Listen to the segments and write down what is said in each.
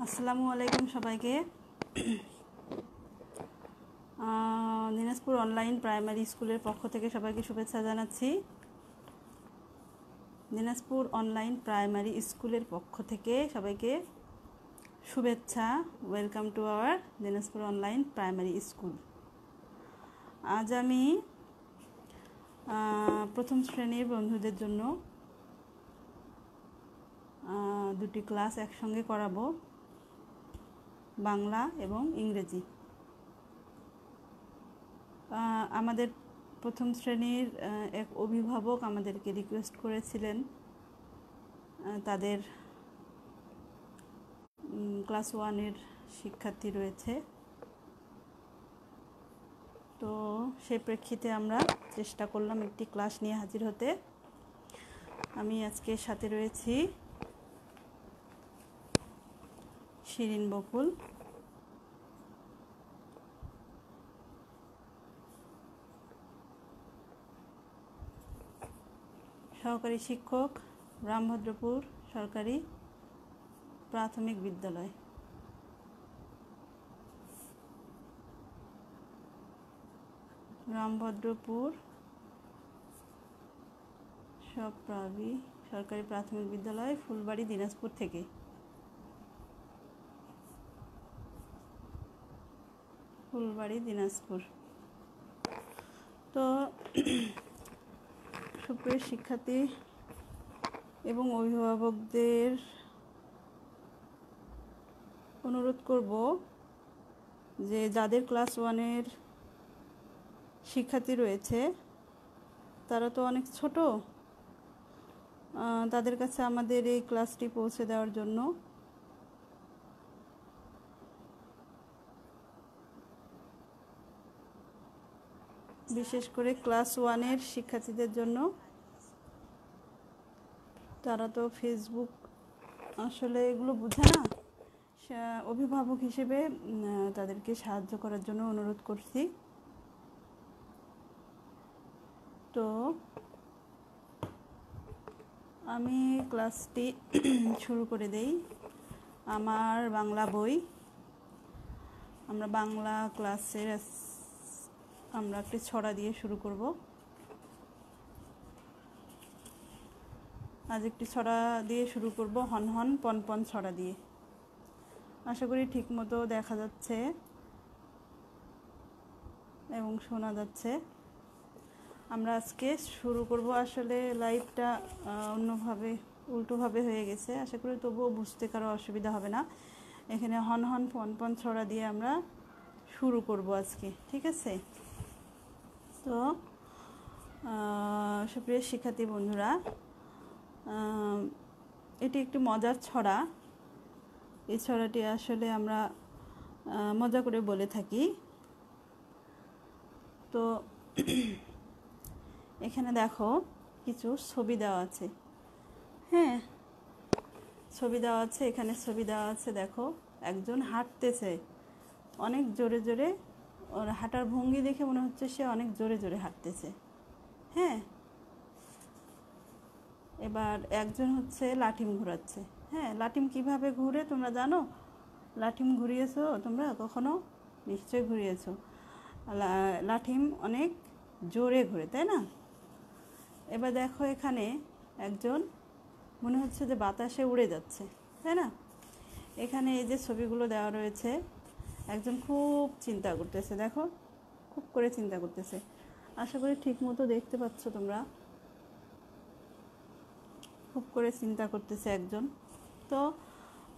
আসসালামু আলাইকুম সবাইকে। দিনাজপুর অনলাইন প্রাইমারি স্কুলের পক্ষ থেকে সবাইকে শুভেচ্ছা জানাচ্ছি। দিনাজপুর অনলাইন প্রাইমারি স্কুলের পক্ষ থেকে সবাইকে শুভেচ্ছা। Welcome to our Dinajpur online primary school. আজ আমি প্রথম শ্রেণীর বন্ধুদের জন্য দুটি ক্লাস একসঙ্গে করাবো, বাংলা এবং ইংরেজি। আমাদের প্রথম শ্রেণীর এক অভিভাবক আমাদেরকে রিকোয়েস্ট করেছিলেন তাদের ক্লাস 1-এর শিক্ষার্থী রয়েছে, তো সেই প্রেক্ষিতে আমরা চেষ্টা করলাম একটি ক্লাস নিয়ে হাজির হতে। আমি আজকে সাথে রয়েছি শিরিন বকুল, সহকারী শিক্ষক, রামভদ্রপুর সরকারি প্রাথমিক বিদ্যালয়। রামভদ্রপুর সরকারি প্রাথমিক বিদ্যালয়, ফুলবাড়ি, দিনাজপুর থেকে। ফুলবাড়ি, দিনাজপুর। তো সুপ্রিয় শিক্ষার্থী এবং অভিভাবকদের অনুরোধ করব যে যাদের ক্লাস 1-এর শিক্ষার্থী রয়েছে তারা তো অনেক ছোট, তাদের কাছে আমাদের এই ক্লাসটি পৌঁছে দেওয়ার জন্য বিশেষ করে ক্লাস 1-এর শিক্ষার্থীদের জন্য। তারা তো ফেসবুক আসলে এগুলো বুঝে না, অভিভাবক হিসেবে তাদেরকে সাহায্য করার জন্য অনুরোধ করছি। তো আমি ক্লাসটি শুরু করে দেই। আমার বাংলা বই, আমরা বাংলা ক্লাসের আমরা একটি ছড়া দিয়ে শুরু করব। আজ একটি ছড়া দিয়ে শুরু করব, হন হন পন পন ছড়া দিয়ে। আশা করি ঠিক মতো দেখা যাচ্ছে এবং শোনা যাচ্ছে। আমরা আজকে শুরু করব, আসলে লাইভটা উল্টোভাবে হয়ে গেছে, আশা করি তবুও বুঝতে কারো অসুবিধা হবে না। এখানে হন হন পন পন ছড়া দিয়ে আমরা শুরু করব আজকে, ঠিক আছে? তো সুপ্রিয় শিক্ষার্থী বন্ধুরা, এটি একটি মজার ছড়া। এই ছড়াটি আসলে আমরা মজা করে বলে থাকি। তো এখানে দেখো কিছু ছবি দেওয়া আছে। হ্যাঁ, ছবি দেওয়া আছে, এখানে ছবি দেওয়া আছে। দেখো একজন হাঁটতেছে অনেক জোরে জোরে, ওর হাঁটার ভঙ্গি দেখে মনে হচ্ছে সে অনেক জোরে জোরে হাঁটতেছে। হ্যাঁ, এবার একজন হচ্ছে লাঠিম ঘোরাচ্ছে। হ্যাঁ, লাঠিম কিভাবে ঘুরে তোমরা জানো? লাঠিম ঘুরিয়েছো তোমরা কখনো? নিশ্চয়ই ঘুরিয়েছো। লাঠিম অনেক জোরে ঘুরে, তাই না? এবার দেখো এখানে একজন মনে হচ্ছে যে বাতাসে উড়ে যাচ্ছে, তাই না? এখানে এই যে ছবিগুলো দেওয়া রয়েছে, একজন খুব চিন্তা করতেছে। দেখো, খুব করে চিন্তা করতেছে। আশা করি ঠিক মতো দেখতে পাচ্ছ তোমরা। খুব করে চিন্তা করতেছে একজন। তো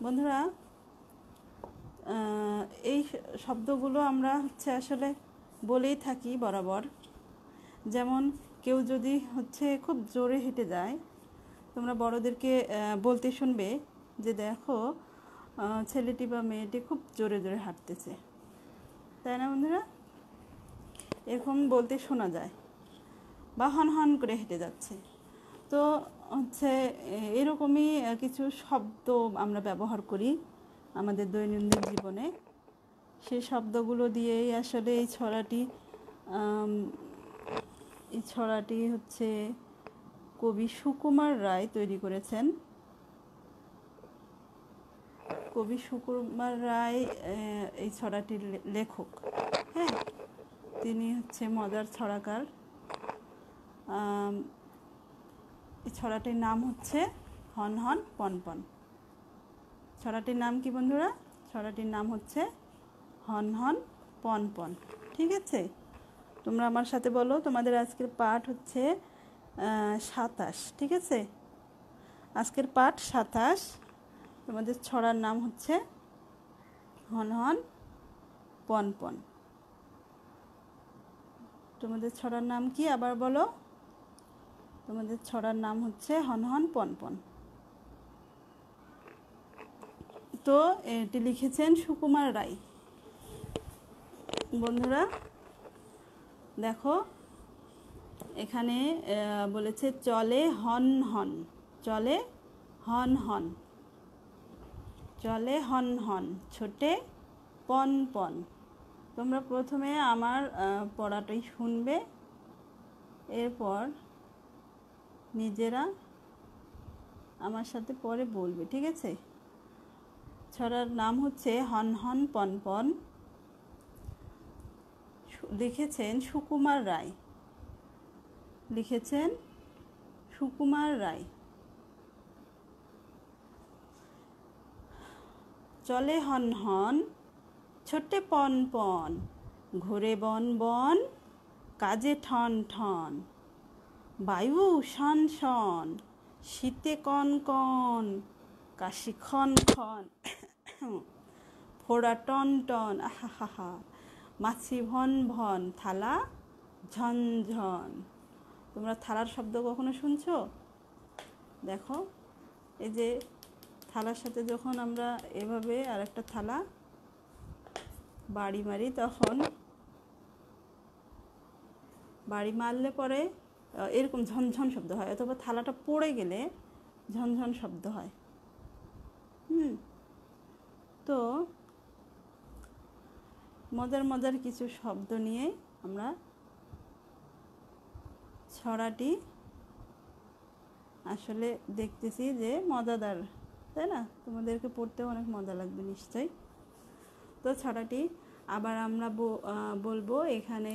বন্ধুরা, এই শব্দগুলো আমরা হচ্ছে আসলে বলেই থাকি বরাবর। যেমন কেউ যদি হচ্ছে খুব জোরে হেঁটে যায়, তোমরা বড়দেরকে বলতে শুনবে যে দেখো ছেলেটি বা মেয়েটি খুব জোরে জোরে হাঁটতেছে, তাই না বন্ধুরা? এরকম বলতে শোনা যায়। বা হন হন করে হেঁটে যাচ্ছে। তো হচ্ছে এরকমই কিছু শব্দ আমরা ব্যবহার করি আমাদের দৈনন্দিন জীবনে। সেই শব্দগুলো দিয়েই আসলে এই ছড়াটি হচ্ছে কবি সুকুমার রায় তৈরি করেছেন। কবি সুকুমার রায় এই ছড়াটির লেখক। হ্যাঁ, তিনি হচ্ছে মজার ছড়াকার। এই ছড়াটির নাম হচ্ছে হন হন পন পন। ছড়াটির নাম কি বন্ধুরা? ছড়াটির নাম হচ্ছে হন হন পন পন। ঠিক আছে, তোমরা আমার সাথে বলো। তোমাদের আজকের পাঠ হচ্ছে 27। ঠিক আছে, আজকের পাঠ 27। তোমাদের ছড়ার নাম হচ্ছে হন হন পন পন। তোমাদের ছড়ার নাম কি আবার বলো? তোমাদের ছড়ার নাম হচ্ছে হন হন পন পন। তো এটি লিখেছেন সুকুমার রায়। বন্ধুরা দেখো, এখানে বলেছে চলে হন হন, চলে হন হন, চলে হন হন, ছোটে পন পন। তোমরা প্রথমে আমার পড়াটাই শুনবে, এরপর নিজেরা আমার সাথে পরে বলবে। ঠিক আছে, ছড়ার নাম হচ্ছে হন হন পন পন। লিখেছেন সুকুমার রায়, লিখেছেন সুকুমার রায়। চলে হন হন, ছোটে পন পন, ঘোরে বন বন, কাজে ঠন ঠন, বায়ু শন শন, শীতে কন কন, কাশি খন খন, ফোড়া টন টন, আহা, মাছি ভন ভন, থালা ঝন ঝন। তোমরা থালার শব্দ কখনো শুনছো? দেখো, এই যে থালার সাথে যখন আমরা এভাবে আর একটা থালা বাড়ি মারি, তখন বাড়ি মারলে পরে এরকম ঝনঝন শব্দ হয়, অথবা থালাটা পড়ে গেলে ঝনঝন শব্দ হয়। তো মজার মজার কিছু শব্দ নিয়ে আমরা ছড়াটি আসলে দেখতেছি যে মজাদার, তাই না? তোমাদেরকে পড়তে অনেক মজা লাগবে নিশ্চয়ই। তো ছড়াটি আবার আমরা বলবো, এখানে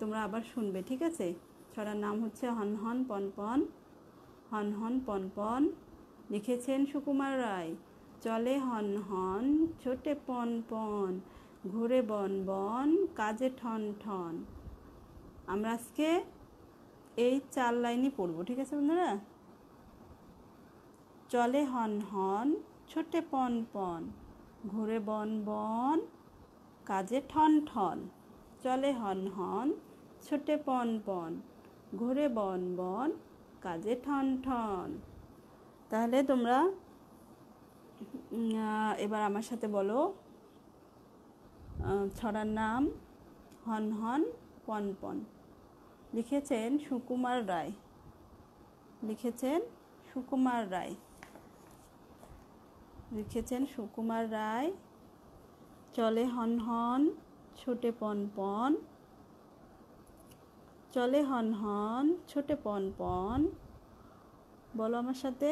তোমরা আবার শুনবে। ঠিক আছে, ছড়ার নাম হচ্ছে হন হন পন পন। হন হন পন পন লিখেছেন সুকুমার রায়। চলে হন হন, ছোটে পন পন, ঘুরে বন বন, কাজে ঠন ঠন। আমরা আজকে এই 4 লাইনই পড়বো। ঠিক আছে বন্ধুরা? চলে হন হন, ছোটে পন পন, ঘুরে বন বন, কাজে ঠন ঠন। চলে হন হন, ছোটে পন পন, ঘুরে বন বন, কাজে ঠন ঠন। তাহলে তোমরা এবার আমার সাথে বলো, ছড়ার নাম হন হন পন পন। লিখেছেন সুকুমার রায়, লিখেছেন সুকুমার রায়, লিখেছেন সুকুমার রায়। চলে হন হন, ছোটে পন পন, চলে হন হন, ছোটে পন পন। বলো আমার সাথে,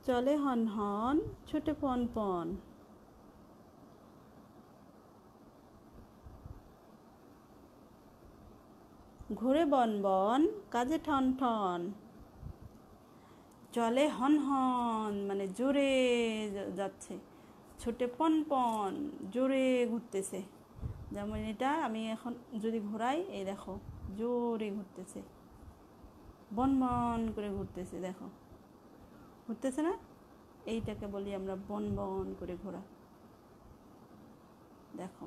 চলে হন হন, ছোটে পন পন। ঘুরে বন বন, কাজে ঠন ঠন। চলে হন হন মানে জোরে যাচ্ছে, ছোটে পন পন জোরে ঘুরতেছে। যেমন এটা আমি এখন যদি ঘোরাই, এই দেখো জোরে ঘুরতেছে, বন বন করে ঘুরতেছে। দেখো ঘুরতেছে না? এইটাকে বলি আমরা বন বন করে ঘোরা। দেখো,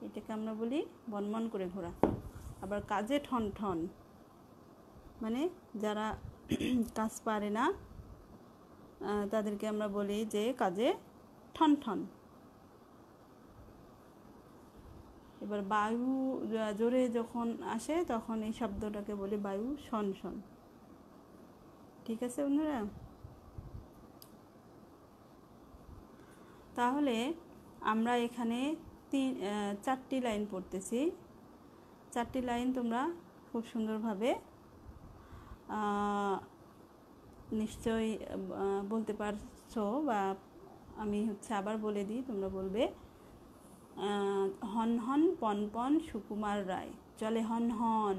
এটাকে আমরা বলি বন বন করে ঘোরা। আবার কাজে ঠন ঠন মানে যারা কাজ পারে না তাদেরকে আমরা বলি যে কাজে ঠন ঠন। এবার বায়ু জোরে যখন আসে, তখন এই শব্দটাকে বলি বায়ু শন শন। ঠিক আছে বন্ধুরা? তাহলে আমরা এখানে 4টি লাইন পড়তেছি। 4টি লাইন তোমরা খুব সুন্দরভাবে নিশ্চয়ই বলতে পারছো, বা আমি হচ্ছে আবার বলে দিই, তোমরা বলবে। হন হন পন পন সুকুমার রায়, চলে হন হন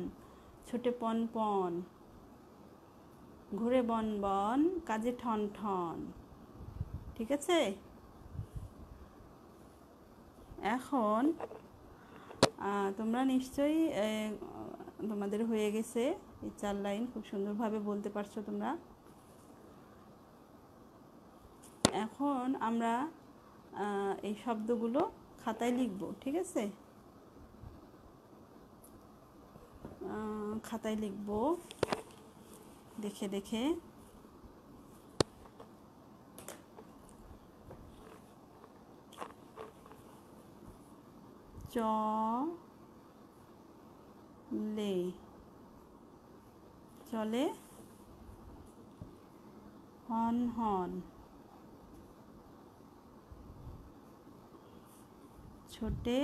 ছোটে পন পন, ঘুরে বন বন কাজে ঠন ঠন। ঠিক আছে? এখন তোমরা নিশ্চয়ই তোমাদের হয়ে গেছে এই 4 লাইন, খুব সুন্দরভাবে বলতে পারছো তোমরা। এখন আমরা এই শব্দগুলো খাতায় লিখব। ঠিক আছে? খাতায় লিখব দেখে দেখে। চলে, চলে হন হন ছোটে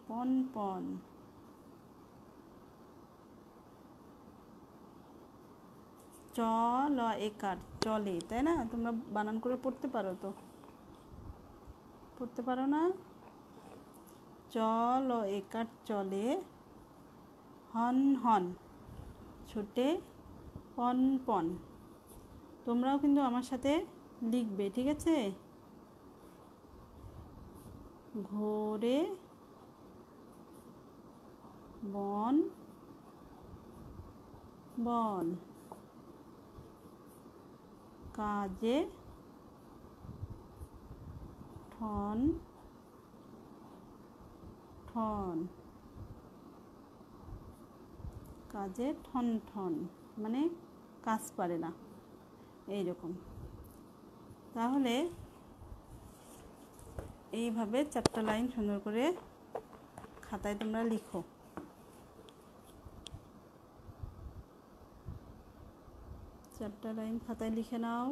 পন পন, চ ল একার চলে, তাই না? তোমরা বানান করে পড়তে পারো তো? পড়তে পারো না? চ ল একার চলে হন হন ছোটে পন পন। তোমরাও কিন্তু আমার সাথে লিখবে। ঠিক আছে? ঘোরে বন বন কাজে ঠন ঠন, কাজে ঠন ঠন মানে কাজ পারে না, এইরকম। তাহলে এইভাবে 4টা লাইন সুন্দর করে খাতায় তোমরা লিখো। 4টা লাইন খাতায় লিখে নাও।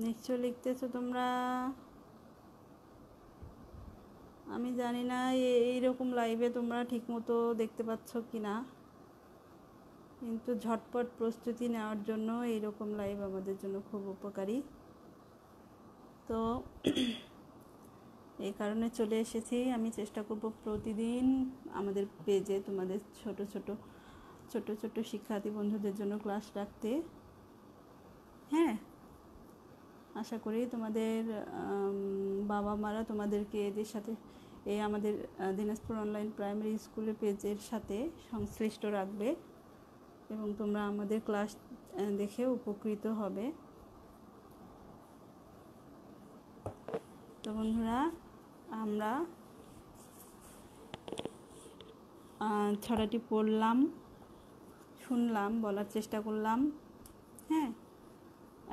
নিশ্চয় লিখতেছো তোমরা। আমি জানি না এইরকম লাইভে তোমরা ঠিকমতো দেখতে পাচ্ছ কি না, কিন্তু ঝটপট প্রস্তুতি নেওয়ার জন্য এইরকম লাইভ আমাদের জন্য খুব উপকারী। তো এই কারণে চলে এসেছি। আমি চেষ্টা করব প্রতিদিন আমাদের পেজে তোমাদের ছোট ছোট শিক্ষার্থী বন্ধুদের জন্য ক্লাস রাখতে। হ্যাঁ, আশা করি তোমাদের বাবা মারা তোমাদেরকে এদের সাথে, এই আমাদের দিনাজপুর অনলাইন প্রাইমারি স্কুলের পেজের সাথে সংশ্লিষ্ট রাখবে এবং তোমরা আমাদের ক্লাস দেখে উপকৃত হবে। তো বন্ধুরা, আমরা ছড়াটি পড়লাম, শুনলাম, বলার চেষ্টা করলাম। হ্যাঁ,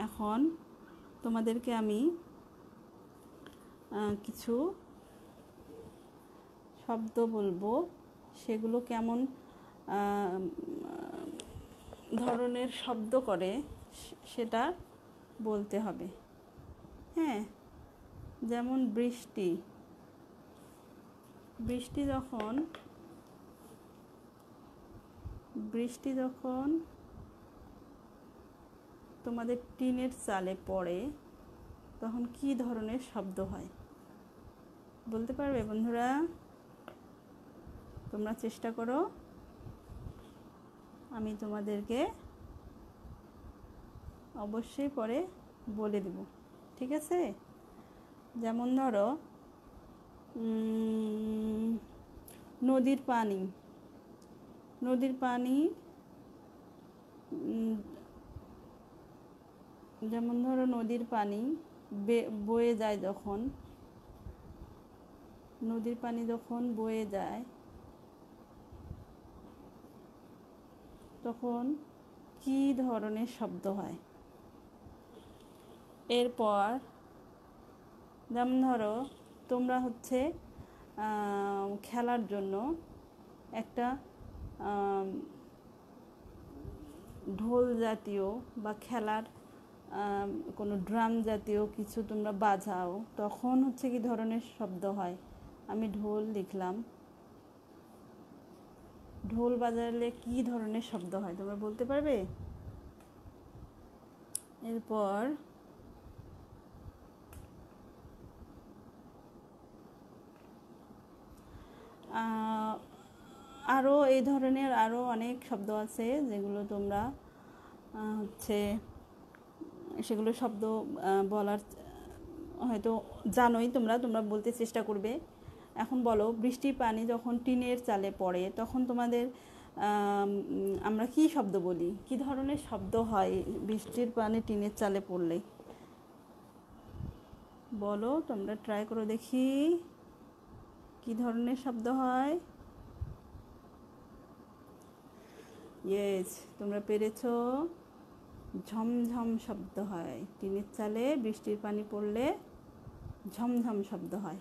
এখন তোমাদেরকে আমি কিছু শব্দ বলবো, সেগুলো কেমন ধরনের শব্দ করে সেটা বলতে হবে। হ্যাঁ, যেমন বৃষ্টি। বৃষ্টি যখন তোমাদের টিনের চালে পড়ে তখন কি ধরনের শব্দ হয় বলতে পারবে বন্ধুরা? তোমরা চেষ্টা করো, আমি তোমাদেরকে অবশ্যই পরে বলে দেব। ঠিক আছে? যেমন ধরো নদীর পানি যেমন ধরো নদীর পানি বয়ে যায়, যখন নদীর পানি যখন বয়ে যায় তখন কি ধরনের শব্দ হয়। এরপর যেমন ধরো তোমরা হচ্ছে খেলার জন্য একটা ঢোল জাতীয় বা খেলার কোনো ড্রাম জাতীয় কিছু তোমরা বাজাও, তখন হচ্ছে কি ধরনের শব্দ হয়? আমি ঢোল লিখলাম, ঢোল বাজালে কি ধরনের শব্দ হয় তোমরা বলতে পারবে? এরপর আরও এই ধরনের আরও অনেক শব্দ আছে যেগুলো তোমরা হচ্ছে সেগুলো শব্দ বলার হয়তো জানোই, তোমরা বলতে চেষ্টা করবে। এখন বলো, বৃষ্টির পানি যখন টিনের চালে পড়ে তখন তোমাদের আমরা কি শব্দ বলি? কি ধরনের শব্দ হয় বৃষ্টির পানি টিনের চালে পড়লে? বলো, তোমরা ট্রাই করো দেখি কি ধরনের শব্দ হয়। ইয়েস, তোমরা পেরেছো। ঝমঝম শব্দ হয়। টিনের চালে বৃষ্টির পানি পড়লে ঝমঝম শব্দ হয়।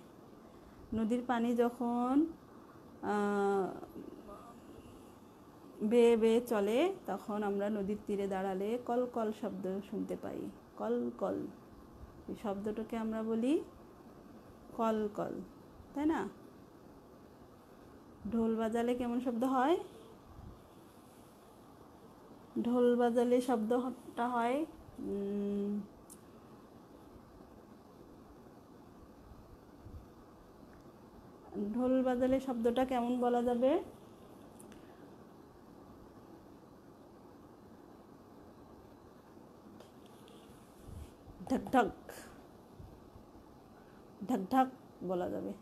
নদীর পানি যখন বেয়ে বেয়ে চলে তখন আমরা নদীর তীরে দাঁড়ালে কল কল শব্দ শুনতে পাই। কল কল, এই শব্দটাকে আমরা বলি কল কল, তাই না? ঢোল বাজালে কেমন শব্দ হয়? ঢোল বাজালে শব্দটা হয় ঢোল বাজালে শব্দটা কেমন বলা যাবে? ঢাক ঢাক, ঢাক ঢাক বলা যাবে।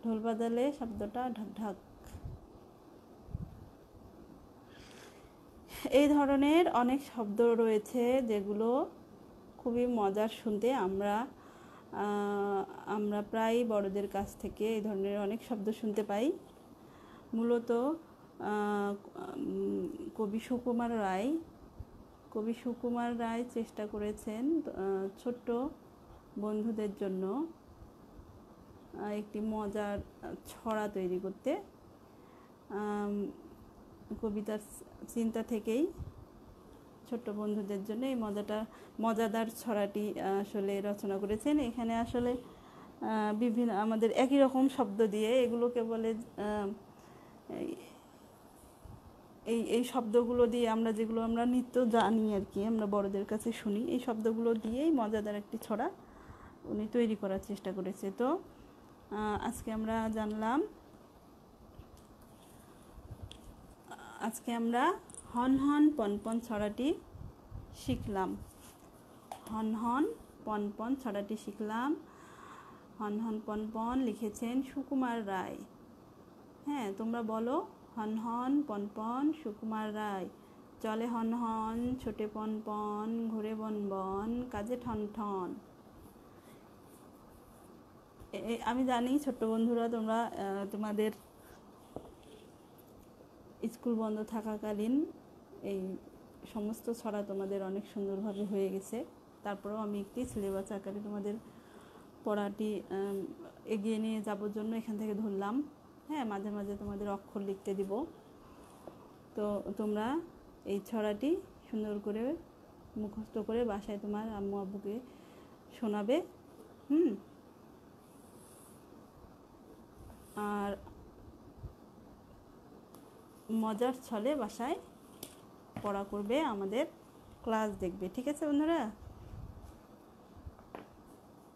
ঢোল বাজালে শব্দটা ঢাক ঢাক। এই ধরনের অনেক শব্দ রয়েছে যেগুলো খুবই মজার শুনতে। আমরা প্রায় বড়দের কাছ থেকে এই ধরনের অনেক শব্দ শুনতে পাই। মূলত কবি সুকুমার রায় চেষ্টা করেছেন ছোট্ট বন্ধুদের জন্য একটি মজার ছড়া তৈরি করতে। কবিতার চিন্তা থেকেই ছোট্ট বন্ধুদের জন্য এই মজাদার ছড়াটি আসলে রচনা করেছেন। এখানে আসলে বিভিন্ন আমাদের একই রকম শব্দ দিয়ে এগুলোকে বলে এই শব্দগুলো দিয়ে যেগুলো আমরা নিত্য জানি আর কি, আমরা বড়দের কাছে শুনি, এই শব্দগুলো দিয়েই মজাদার একটি ছড়া উনি তৈরি করার চেষ্টা করেছে। তো আজকে হন হন পনপন ছড়াটি শিখলাম। হন হন পনপন ছড়াটি শিখলাম। হন হন পনপন লিখেছেন সুকুমার রায়। হ্যাঁ, তোমরা বলো, হন হন পনপন সুকুমার রায়। চলে হন হন ছোটে পনপন, ঘুরে বন বন কাজে ঠন ঠন। আমি জানি ছোট্ট বন্ধুরা, তোমরা তোমাদের স্কুল বন্ধ থাকাকালীন এই সমস্ত ছড়া তোমাদের অনেক সুন্দরভাবে হয়ে গেছে। তারপরেও আমি একটি সিলেবাস আকারে তোমাদের পড়াটি এগিয়ে নিয়ে যাবার জন্য এখান থেকে ধরলাম। হ্যাঁ, মাঝে মাঝে তোমাদের অক্ষর লিখতে দিব। তো তোমরা এই ছড়াটি সুন্দর করে মুখস্থ করে বাসায় তোমার আম্মু আব্বুকে শোনাবে। আর মজার ছলে বাসায় পড়া করবে, আমাদের ক্লাস দেখবে। ঠিক আছে বন্ধুরা?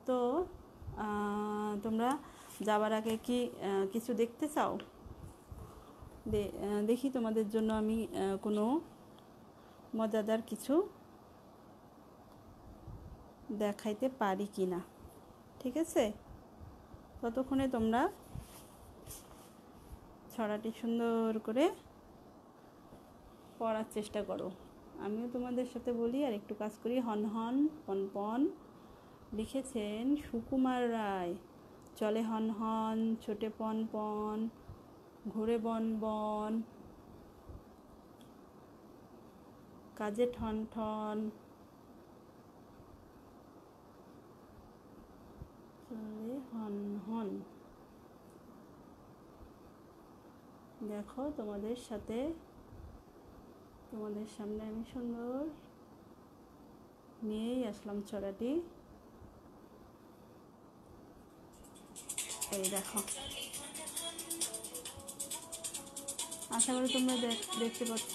তো তোমরা যাবার আগে কি কিছু দেখতে চাও? দেখি তোমাদের জন্য আমি কোনো মজাদার কিছু দেখাইতে পারি কি না। ঠিক আছে? ততক্ষণে তোমরা ছড়াটি সুন্দর করে পড়ার চেষ্টা করো। আমিও তোমাদের সাথে বলি আর একটু কাজ করি। হন হন পনপন লিখেছেন সুকুমার রায়। চলে হন হন ছোটে পনপন, ঘুরে বন বন কাজে ঠন ঠন। চলে হন হন। দেখো, তোমাদের সামনে আমি সুন্দর নিয়েই আসলাম ছড়াটি। এই দেখো, আশা করি তোমরা দেখতে পাচ্ছ।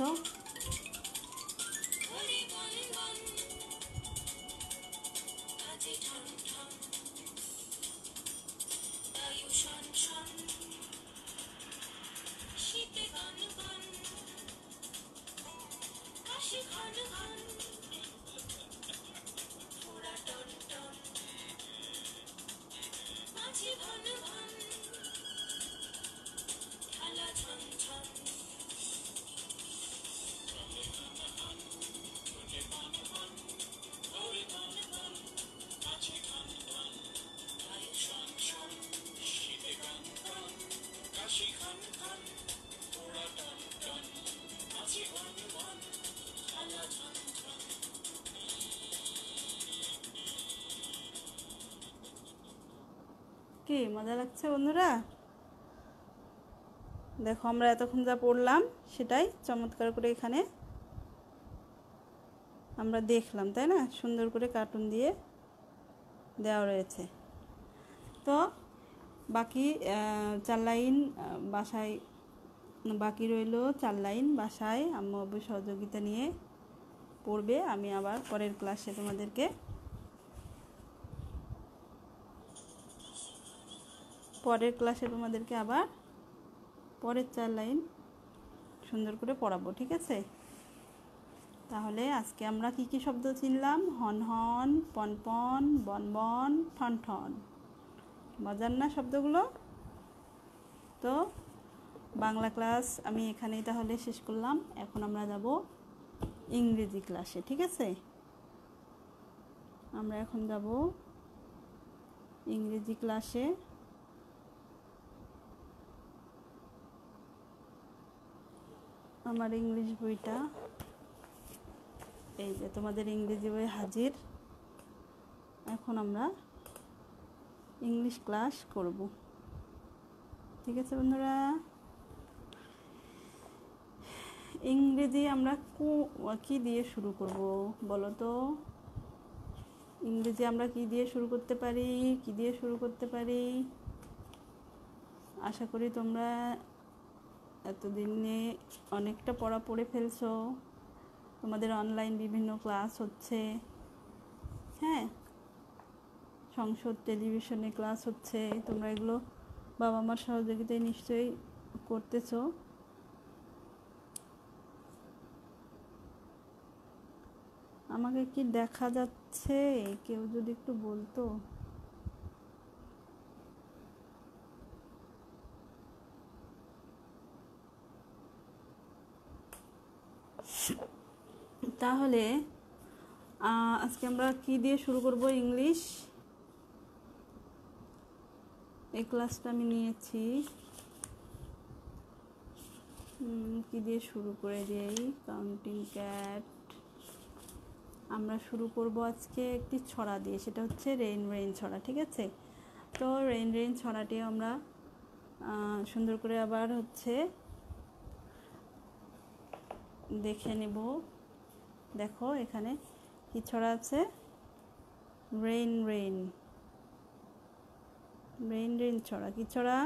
কি মজা লাগছে বন্ধুরা? দেখো, আমরা এতক্ষণ যা পড়লাম সেটাই চমৎকার করে এখানে আমরা দেখলাম, তাই না? সুন্দর করে কার্টুন দিয়ে দেওয়া রয়েছে। তো বাকি 4 লাইন বাসায় বাকি রইল, 4 লাইন বাসায় আম্মু আব্বু সহযোগিতা নিয়ে পড়বে। আমি আবার পরের ক্লাসে তোমাদেরকে আবার পরের 4 লাইন সুন্দর করে পড়াবো, ঠিক আছে? তাহলে আজকে আমরা কি কি শব্দ চিনলাম? হন হন, পন পন, বন বন, ঠন ঠন। মজার না শব্দগুলো? তো বাংলা ক্লাস আমি এখানেই তাহলে শেষ করলাম। এখন আমরা যাব ইংরেজি ক্লাসে, ঠিক আছে? আমরা এখন যাব ইংরেজি ক্লাসে। আমার ইংলিশ বইটা এই যে, তোমাদের ইংরেজি বই হাজির। এখন আমরা ইংলিশ ক্লাস করব, ঠিক আছে বন্ধুরা? ইংরেজি আমরা কি দিয়ে শুরু করব বলো তো? ইংরেজি আমরা কি দিয়ে শুরু করতে পারি? আশা করি তোমরা এতদিনে অনেকটা পড়া পড়ে ফেলছো। তোমাদের অনলাইন বিভিন্ন ক্লাস হচ্ছে, হ্যাঁ, সংসদ টেলিভিশনে ক্লাস হচ্ছে। তোমরা এগুলো বাবা মার সহযোগিতায় নিশ্চয়ই করতেছো। আমাকে কি দেখা যাচ্ছে? কেউ যদি একটু বলতো। তাহলে আজকে আমরা কি দিয়ে শুরু করব? ইংলিশ এই ক্লাসটা আমি নিয়েছি। কি দিয়ে শুরু করে দিই? Counting cat. আমরা শুরু করব আজকে একটি ছড়া দিয়ে, সেটা হচ্ছে রেইন রেইন ছড়া, ঠিক আছে? তো রেইন রেইন ছড়াটি আমরা সুন্দর করে আবার হচ্ছে দেখে নেব। দেখো এখানে কি ছড়া আছে? রেইন রেইন, রেইন রেইন ছড়া। কি ছড়া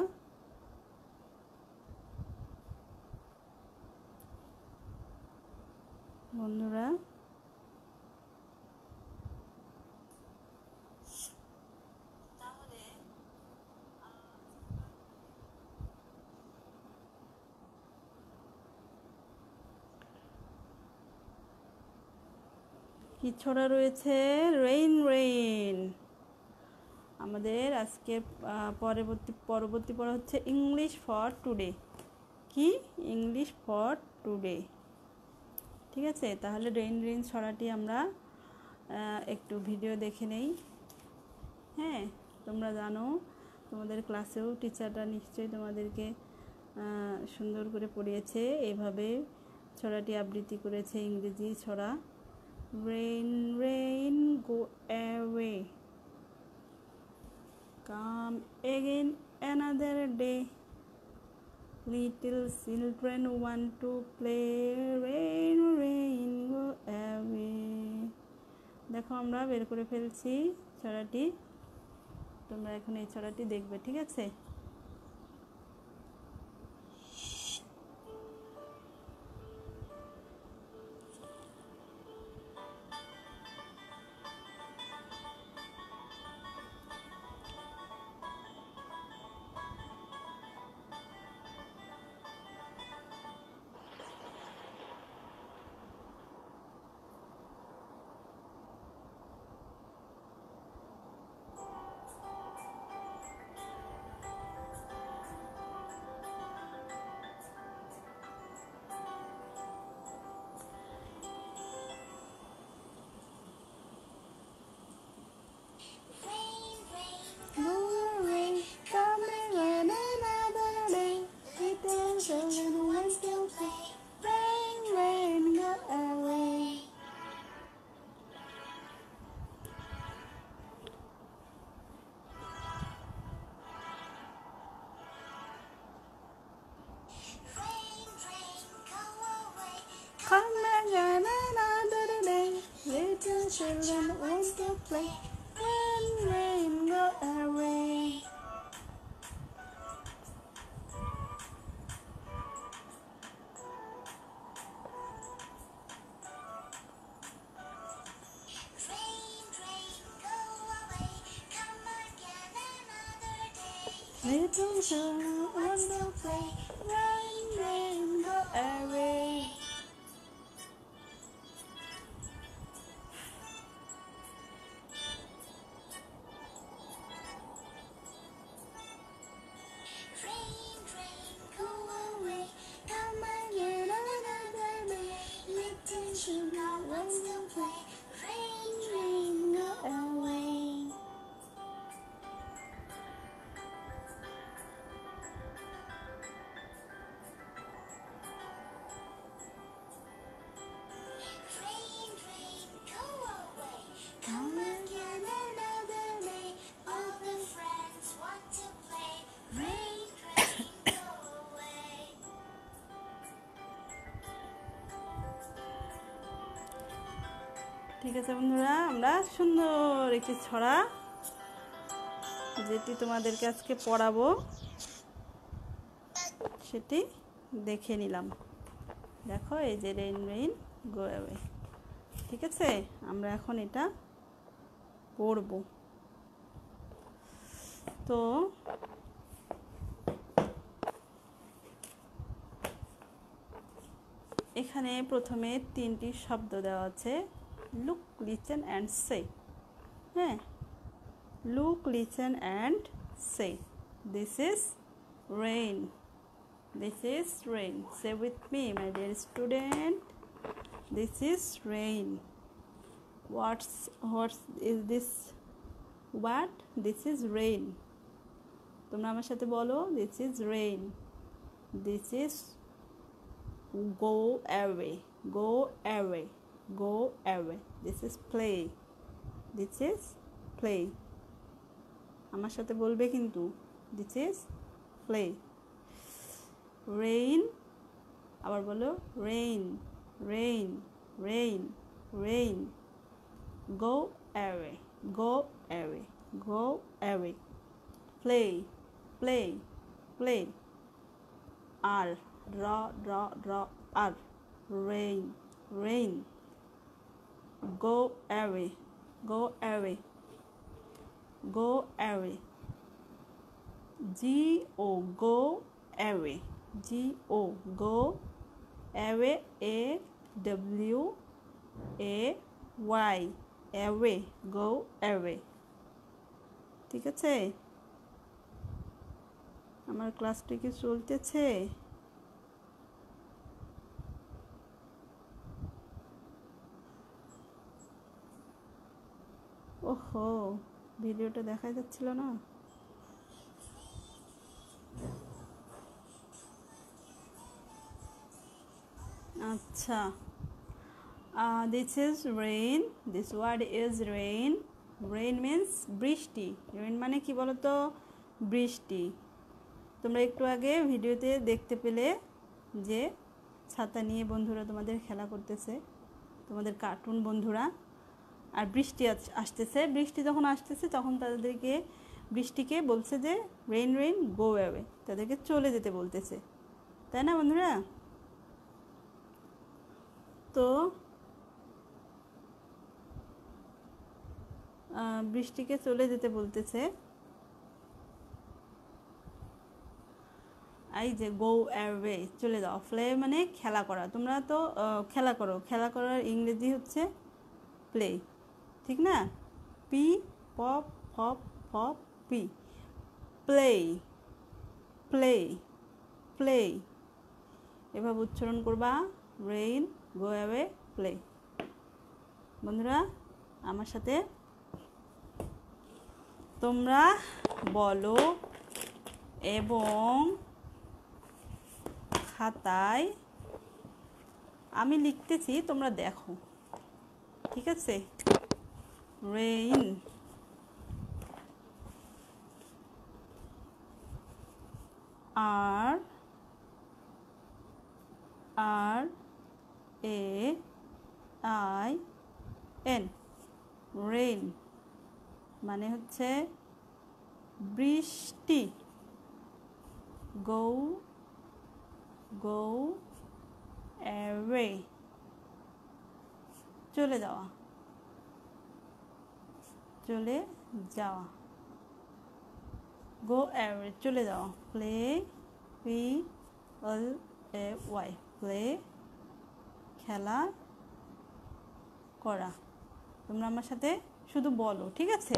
বন্ধুরা? কি ছড়া রয়েছে? Rain rain. আমাদের আজকে পরবর্তী পড়া হচ্ছে ইংলিশ ফর টুডে। কি? ইংলিশ ফর টুডে, ঠিক আছে? তাহলে রেইন রেইন ছড়াটি আমরা একটু ভিডিও দেখে নেই। হ্যাঁ, তোমরা জানো তোমাদের ক্লাসেও টিচাররা নিশ্চয়ই তোমাদেরকে সুন্দর করে পড়িয়েছে। এভাবে ছড়াটি আবৃত্তি করেছে, ইংরেজি ছড়া। Rain rain go away, come again another day, little children want to play, rain rain go away, দেখো আমরা বের করে ফেলছি ছড়াটি। তোমরা এখন এই ছড়াটি দেখবে, ঠিক আছে? Come again another day, little children want to play, when rain go away. Little children want to play, when rain go away. ঠিক আছে বন্ধুরা, আমরা সুন্দর একটি ছড়া যেটি তোমাদেরকে আজকে পড়াবো সেটি দেখে নিলাম। দেখো এই যে রেইন রেইন গো অ্যাওয়ে, ঠিক আছে? আমরা এখন এটা পড়ব। তো এখানে প্রথমে তিনটি শব্দ দেওয়া আছে, লুক, লিসেন অ্যান্ড সে। হ্যাঁ, look, listen and say. This is rain, this is rain. Say with me my dear student, this is rain. What's is this? What? This is rain. তোমরা আমার সাথে বলো, this is rain. This is go away, go away, go away. This is play, this is play. আমার সাথে বলবে কিন্তু, this is play. Rain, আবার বলো rain, rain, rain, rain. Go away, go away, go away. Play, play, play. R, r, rain, rain. Go away, go away, go away. Go, go away, go, go away, away, away, go away. ঠিক আছে? আমার ক্লাসটি কি চলতেছে? ওহো, ভিডিওটা দেখা যাচ্ছিল না। আচ্ছা, this is rain, this word is rain. Rain means বৃষ্টি। রেইন মানে কি বলো তো? বৃষ্টি। তোমরা একটু আগে ভিডিওতে দেখতে পেলে যে ছাতা নিয়ে বন্ধুরা তোমাদের খেলা করতেছে, তোমাদের কার্টুন বন্ধুরা। আর বৃষ্টি আসতেছে, বৃষ্টি যখন আসতেছে তখন তাদেরকে বৃষ্টিকে বলছে যে রেইন রেইন গো অ্যাওয়ে, তাদেরকে চলে যেতে বলতেছে, তাই না বন্ধুরা? তো বৃষ্টিকে চলে যেতে বলতেছে। এই যে গো অ্যাওয়ে, চলে যাও। প্লে মানে খেলা করা, তোমরা তো খেলা করো, খেলা করার ইংরেজি হচ্ছে প্লে, ঠিক না? P pop fop fop P, play play play, এভাবে উচ্চারণ করবা, রেইন গো অ্যাওয়ে প্লে। বন্ধুরা আমার সাথে তোমরা বলো এবং খাতায় আমি লিখতেছি, তোমরা দেখো, ঠিক আছে? রেইন, আর R A I N, rain মানে হচ্ছে বৃষ্টি। গো গো অ্যাওয়ে, চলে যাওয়া, চলে যাওয়া। গো অ্যাওয়ে, চলে যাওয়া। Play, P L A Y, play, খেলা করা। তোমরা আমার সাথে শুধু বলো, ঠিক আছে?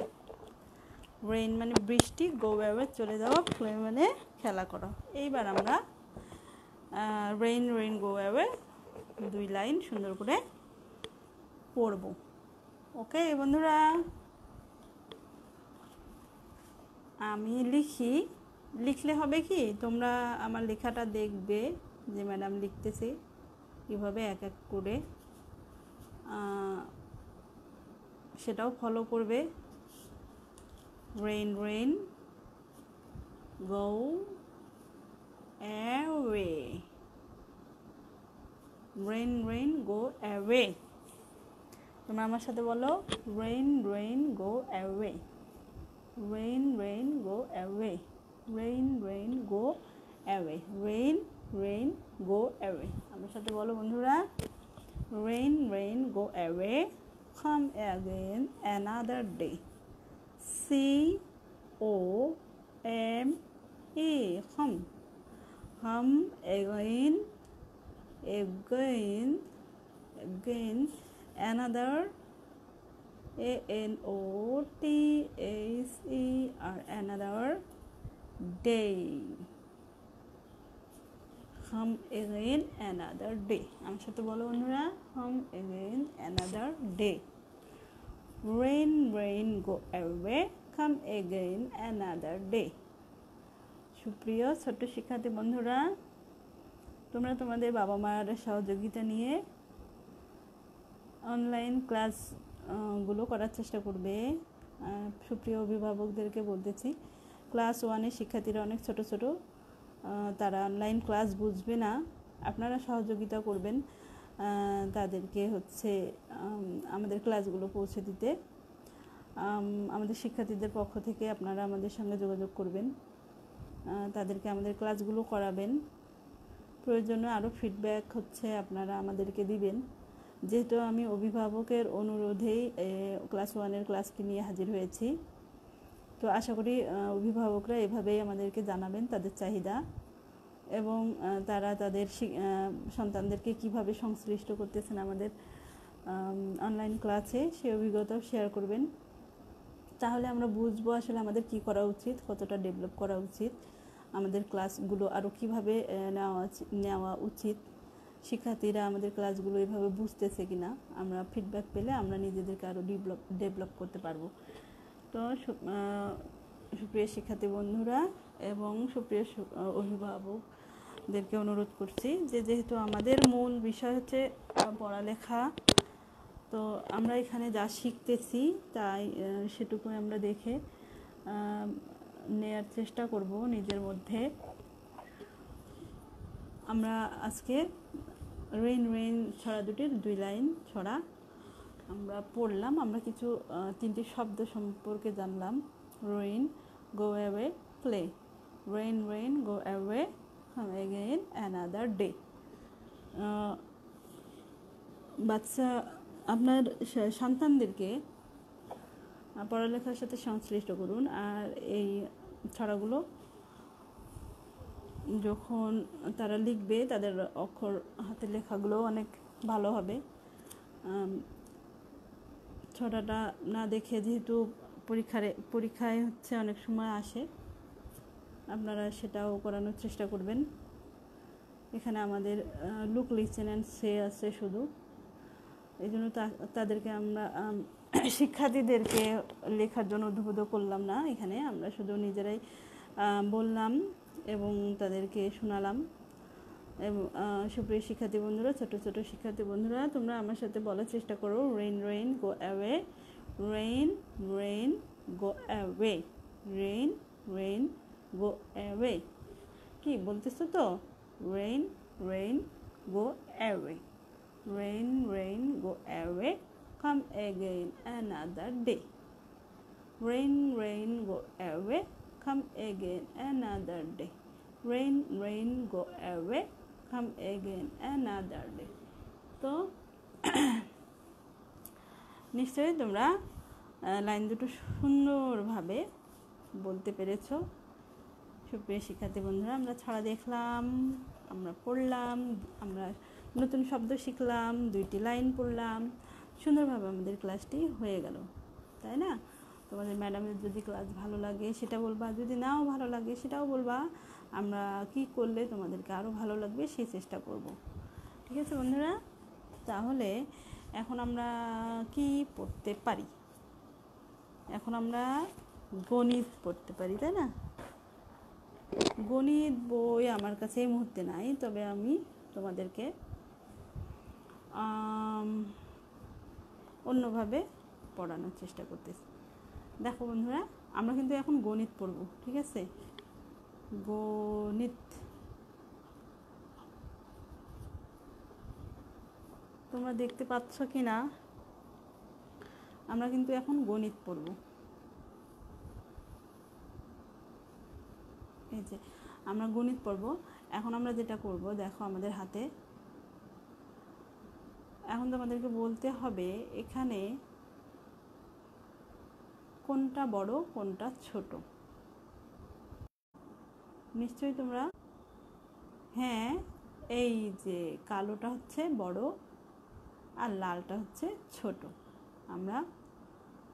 রেইন মানে বৃষ্টি, গো অ্যাওয়ে চলে যাওয়া, প্লে মানে খেলা করা। এইবার আমরা rain rain go away 2 line সুন্দর করে পড়ব। ওকে বন্ধুরা, আমি লিখলে হবে কি, তোমরা আমার লেখাটা দেখবে যে ম্যাডাম লিখতেছে কীভাবে এক এক করে, সেটাও ফলো করবে। Rain rain go away, rain rain go away. তোমরা আমার সাথে বলো, rain rain go away, rain rain go away, rain rain go away, rain rain go away. আমার সাথে বলো বন্ধুরা, rain rain go away, come again another day. COME, come again another, ANOTHER, another day, come again another day। আমার সাথে বলো বন্ধুরা, come again another day, rain rain go away, come again another day। সুপ্রিয় ছোট্ট শিক্ষার্থী বন্ধুরা, তোমরা তোমাদের বাবা মার সহযোগিতা নিয়ে অনলাইন ক্লাসগুলো করার চেষ্টা করবে। সুপ্রিয় অভিভাবকদেরকে বলতেছি, ক্লাস 1-এর শিক্ষার্থীরা অনেক ছোট ছোট, তারা অনলাইন ক্লাস বুঝবে না, আপনারা সহযোগিতা করবেন তাদেরকে হচ্ছে আমাদের ক্লাসগুলো পৌঁছে দিতে। আমাদের শিক্ষার্থীদের পক্ষ থেকে আপনারা আমাদের সঙ্গে যোগাযোগ করবেন, তাদেরকে আমাদের ক্লাসগুলো করাবেন। প্রয়োজনে আরও ফিডব্যাক হচ্ছে আপনারা আমাদেরকে দিবেন। যেহেতু আমি অভিভাবকের অনুরোধেই ক্লাস 1-এর ক্লাসটি নিয়ে হাজির হয়েছি, তো আশা করি অভিভাবকরা এভাবেই আমাদেরকে জানাবেন তাদের চাহিদা, এবং তারা তাদের সন্তানদেরকে কিভাবে সংশ্লিষ্ট করতেছেন আমাদের অনলাইন ক্লাসে, সেই অভিজ্ঞতাও শেয়ার করবেন। তাহলে আমরা বুঝবো আসলে আমাদের কি করা উচিত, কতটা ডেভেলপ করা উচিত, আমাদের ক্লাসগুলো আরও কীভাবে নেওয়া উচিত, শিক্ষার্থীরা আমাদের ক্লাসগুলো এভাবে বুঝতেছে কিনা। আমরা ফিডব্যাক পেলে আমরা নিজেদেরকে আরও ডেভেলপ করতে পারবো। তো সুপ্রিয় শিক্ষার্থী বন্ধুরা এবং সুপ্রিয় অভিভাবকদেরকে অনুরোধ করছি যে যেহেতু আমাদের মূল বিষয় হচ্ছে পড়ালেখা, তো আমরা এখানে যা শিখতেছি তাই সেটুকু আমরা দেখে নেয়ার চেষ্টা করব নিজের মধ্যে। আমরা আজকে রেইন রেইন ছড়া দুটির 2 লাইন ছড়া আমরা পড়লাম, আমরা কিছু তিনটি শব্দ সম্পর্কে জানলাম। Rain, go away, play. Rain, rain, go away, come again another day. বাচ্চা আপনার সন্তানদেরকে পড়ালেখার সাথে সংশ্লিষ্ট করুন। আর এই ছড়াগুলো যখন তারা লিখবে, তাদের অক্ষর হাতের লেখাগুলো অনেক ভালো হবে। ছড়াটা না দেখে, যেহেতু পরীক্ষায় হচ্ছে অনেক সময় আসে, আপনারা সেটাও করানোর চেষ্টা করবেন। এখানে আমাদের লুক, লিসেন অ্যান্ড সে আছে শুধু, এই জন্য তাদেরকে আমরা শিক্ষার্থীদেরকে লেখার জন্য উদ্বুদ্ধ করলাম না। এখানে আমরা শুধু নিজেরাই বললাম এবং তাদেরকে শোনালাম। এবং সুপ্রিয় শিক্ষার্থী বন্ধুরা, ছোট ছোট শিক্ষার্থী বন্ধুরা, তোমরা আমার সাথে বলার চেষ্টা করো, rain, rain, go away. Rain, rain, go away. Rain, rain, go away. কি বলতেছো তো? Rain, rain, go away. Rain, rain, go away, come again another day. Rain, rain, go away, come again another day. Rain, rain, go away, come again another day. তো নিশ্চয়ই তোমরা line দুটো সুন্দরভাবে বলতে পেরেছো। সুপ্রিয় শিক্ষার্থী বন্ধুরা, আমরা ছড়া দেখলাম, আমরা পড়লাম, আমরা নতুন শব্দ শিখলাম, 2টি লাইন পড়লাম, সুন্দরভাবে আমাদের ক্লাসটি হয়ে গেল, তাই না? তোমাদের ম্যাডামের যদি ক্লাস ভালো লাগে সেটা বলবা, যদি নাও ভালো লাগে সেটাও বলবা। আমরা কি করলে তোমাদেরকে আরও ভালো লাগবে সেই চেষ্টা করব। ঠিক আছে বন্ধুরা? তাহলে এখন আমরা কি পড়তে পারি? এখন আমরা গণিত পড়তে পারি, তাই না? গণিত বই আমার কাছে এই মুহূর্তে নাই, তবে আমি তোমাদেরকে অন্যভাবে পড়ানোর চেষ্টা করতেছি। দেখো বন্ধুরা, আমরা কিন্তু এখন গণিত পড়ব, ঠিক আছে? গণিত তোমরা দেখতে পাচ্ছ কি না? আমরা কিন্তু এখন গণিত পড়ব। এই যে আমরা গণিত পড়ব। এখন আমরা যেটা করব, দেখো আমাদের হাতে, এখন তোমাদেরকে বলতে হবে এখানে কোনটা বড় কোনটা ছোট। নিশ্চয়ই তোমরা, হ্যাঁ, এই যে কালোটা হচ্ছে বড় আর লালটা হচ্ছে ছোট। আমরা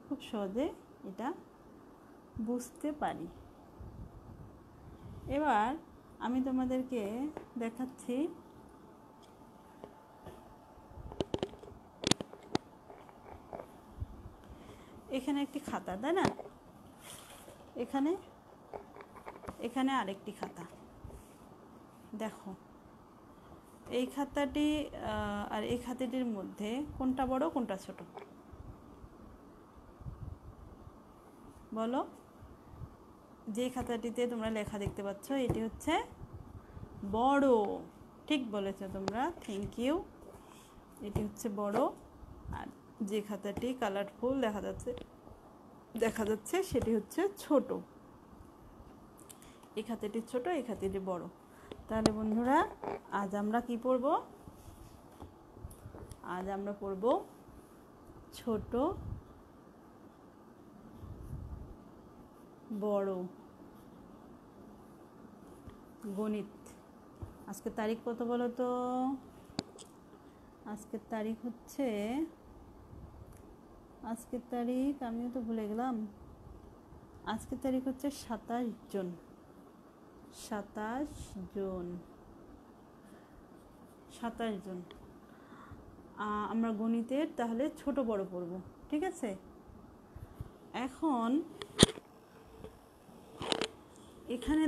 খুব সহজে এটা বুঝতে পারি। এবার আমি তোমাদেরকে দেখাচ্ছি, এখানে একটি খাতা, তাই না? এখানে আরেকটি খাতা। দেখো এই খাতাটি আর এই খাতাটির মধ্যে কোনটা বড় কোনটা ছোট বলো? যে খাতাটিতে তোমরা লেখা দেখতে পাচ্ছ এটি হচ্ছে বড়। ঠিক বলেছো তোমরা, থ্যাংক ইউ। এটি হচ্ছে বড়। আর যে খাতাটি কালারফুল দেখা যাচ্ছে সেটি হচ্ছে ছোট। এই খাতাটি ছোট, এই খাতাটি বড়। তাহলে বন্ধুরা, আজ আমরা কি পড়ব? আজ আমরা পড়ব ছোট বড় গণিত। আজকের তারিখ কত বলো তো? আজকের তারিখ হচ্ছে, আজকের তারিখ আমিও তো ভুলে গেলাম। আজকের তারিখ হচ্ছে 27 জুন। 27 জুন। আমরা গণিতের তাহলে ছোট বড় পড়ব, ঠিক আছে? এখন এখানে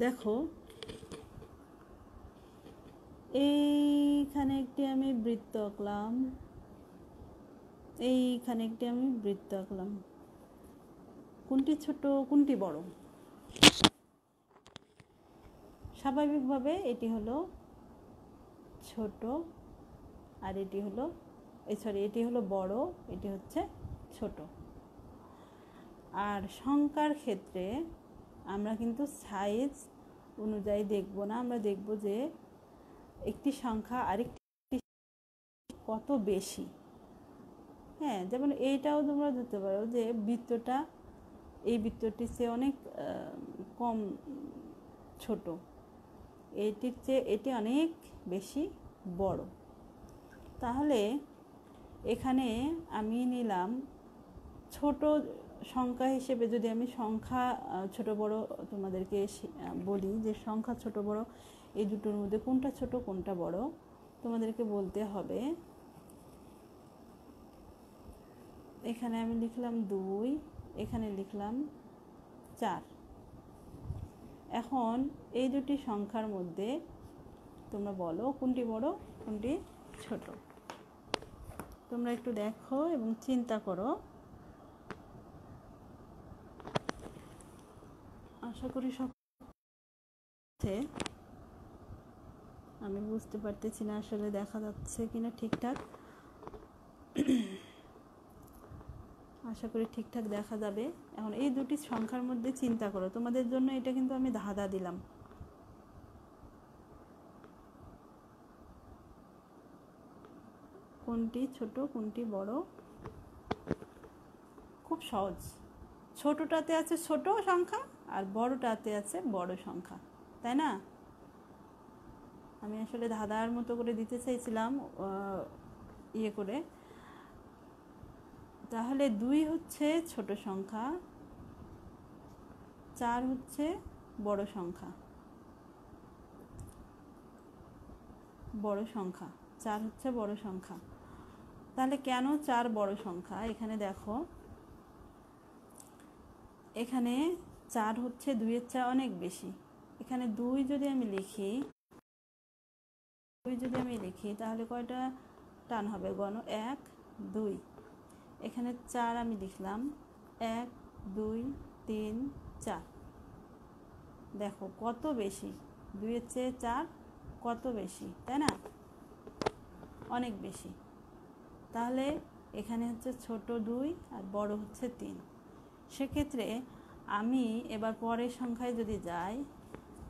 দেখো, এইখানে একটি আমি বৃত্ত আঁকলাম, এইখানে একটি আমি বৃত্ত আঁকলাম। কোনটি ছোট কোনটি বড়? স্বাভাবিকভাবে এটি হলো ছোট আর এটি হলো এটি হলো বড়, এটি হচ্ছে ছোট। আর সংখ্যার ক্ষেত্রে আমরা কিন্তু সাইজ অনুযায়ী দেখব না, আমরা দেখব যে একটি সংখ্যা আরেকটি কত বেশি। হ্যাঁ, যেমন এইটাও তোমরা ধরতে পারো যে বৃত্তটা এই বৃত্তটির চেয়ে অনেক কম ছোট, এইটির চেয়ে এটি অনেক বেশি বড়। তাহলে এখানে আমি নিলাম ছোট সংখ্যা হিসেবে, যদি আমি সংখ্যা ছোট বড় তোমাদেরকে বলি যে সংখ্যা ছোট বড় এই দুটোর মধ্যে কোনটা ছোট কোনটা বড়, তোমাদেরকে বলতে হবে। এখানে আমি লিখলাম 2, এখানে লিখলাম 4। এখন এই দুটি সংখ্যার মধ্যে তোমরা বলো কোনটি বড় কোনটি ছোট। তোমরা একটু দেখো এবং চিন্তা করো। আশা করি সব আমি বুঝতে পারতেছি না আসলে দেখা যাচ্ছে কিনা ঠিকঠাক। আশা করি ঠিকঠাক দেখা যাবে। এখন এই দুটি সংখ্যার মধ্যে চিন্তা করো, তোমাদের জন্য এটা কিন্তু আমি ধাঁধা দিলাম। কোনটি ছোট কোনটি বড়, খুব সহজ। ছোটটাতে আছে ছোট সংখ্যা আর বড়টাতে আছে বড় সংখ্যা, তাই না? আমি আসলে ধাঁধার মতো করে দিতে চাইছিলাম ইয়ে করে। তাহলে 2 হচ্ছে ছোট সংখ্যা, 4 হচ্ছে বড় সংখ্যা, 4 হচ্ছে বড় সংখ্যা। তাহলে কেন 4 বড় সংখ্যা? এখানে দেখো, এখানে 4 হচ্ছে 2 এর চেয়ে অনেক বেশি। এখানে 2 যদি আমি লিখি তাহলে কয়টা টান হবে? গণ 1 2। এখানে 4 আমি লিখলাম, 1 2 3 4। দেখো কত বেশি, 2 এর চেয়ে 4 কত বেশি, তাই না? অনেক বেশি। তাহলে এখানে হচ্ছে ছোট 2 আর বড় হচ্ছে 3। সেক্ষেত্রে আমি এবার পরের সংখ্যায় যদি যাই,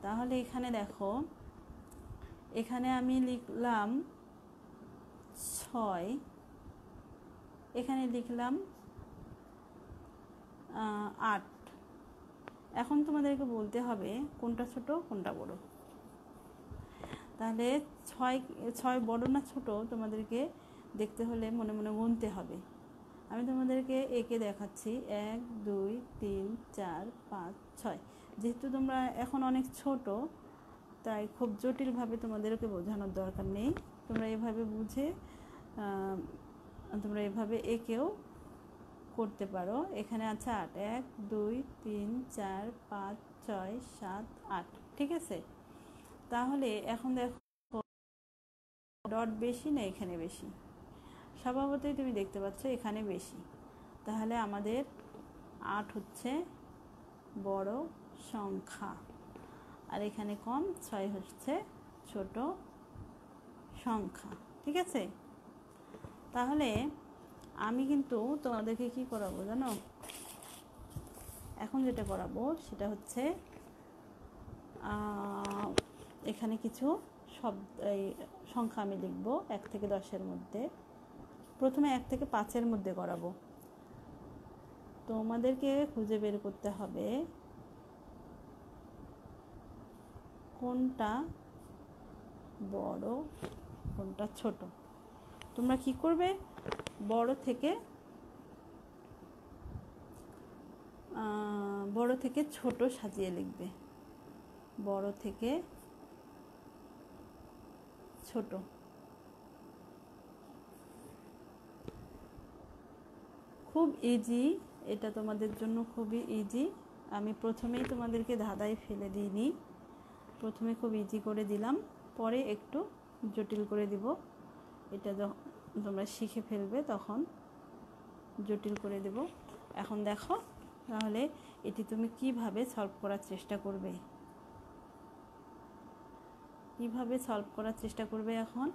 তাহলে এখানে দেখো, এখানে আমি লিখলাম 6, এখানে লিখলাম 8। এখন তোমাদেরকে বলতে হবে কোনটা ছোট কোনটা বড়। তাহলে 6 বড় না ছোট তোমাদেরকে দেখতে হলে মনে মনে গুনতে হবে। আমি তোমাদেরকে একে দেখাচ্ছি, 1 2 3 4 5 6। যেহেতু তোমরা এখন অনেক ছোট, তাই খুব জটিলভাবে তোমাদেরকে বোঝানোর দরকার নেই। তোমরা এভাবে বুঝে তোমরা এভাবে একেও করতে পারো। এখানে আছে 8, 1 2 3 4 5 6 7 8, ঠিক আছে? তাহলে এখন দেখো ডট বেশি না এখানে বেশি? স্বভাবতই তুমি দেখতে পাচ্ছ এখানে বেশি। তাহলে আমাদের 8 হচ্ছে বড় সংখ্যা, আর এখানে কম 6 হচ্ছে ছোট সংখ্যা, ঠিক আছে? তাহলে আমি কিন্তু তোমাদেরকে কি করাবো জানো? এখন যেটা করাবো সেটা হচ্ছে এখানে কিছু সংখ্যা আমি লিখব 1 থেকে 10-এর মধ্যে। প্রথমে 1 থেকে 5-এর মধ্যে করাবো। তোমাদেরকে খুঁজে বের করতে হবে কোনটা বড় কোনটা ছোট। তোমরা কি করবে? বড় থেকে ছোট সাজিয়ে লিখবে, বড় থেকে ছোট। খুব ইজি, এটা তোমাদের জন্য খুবই ইজি। আমি প্রথমেই তোমাদেরকে ধাঁধায় ফেলে দিইনি, প্রথমে খুব ইজি করে দিলাম, পরে একটু জটিল করে দিব। এটা যখন তোমরা শিখে ফেলবে তখন জটিল করে দেব। এখন দেখো তাহলে এটি তুমি কিভাবে সলভ করার চেষ্টা করবে। এখন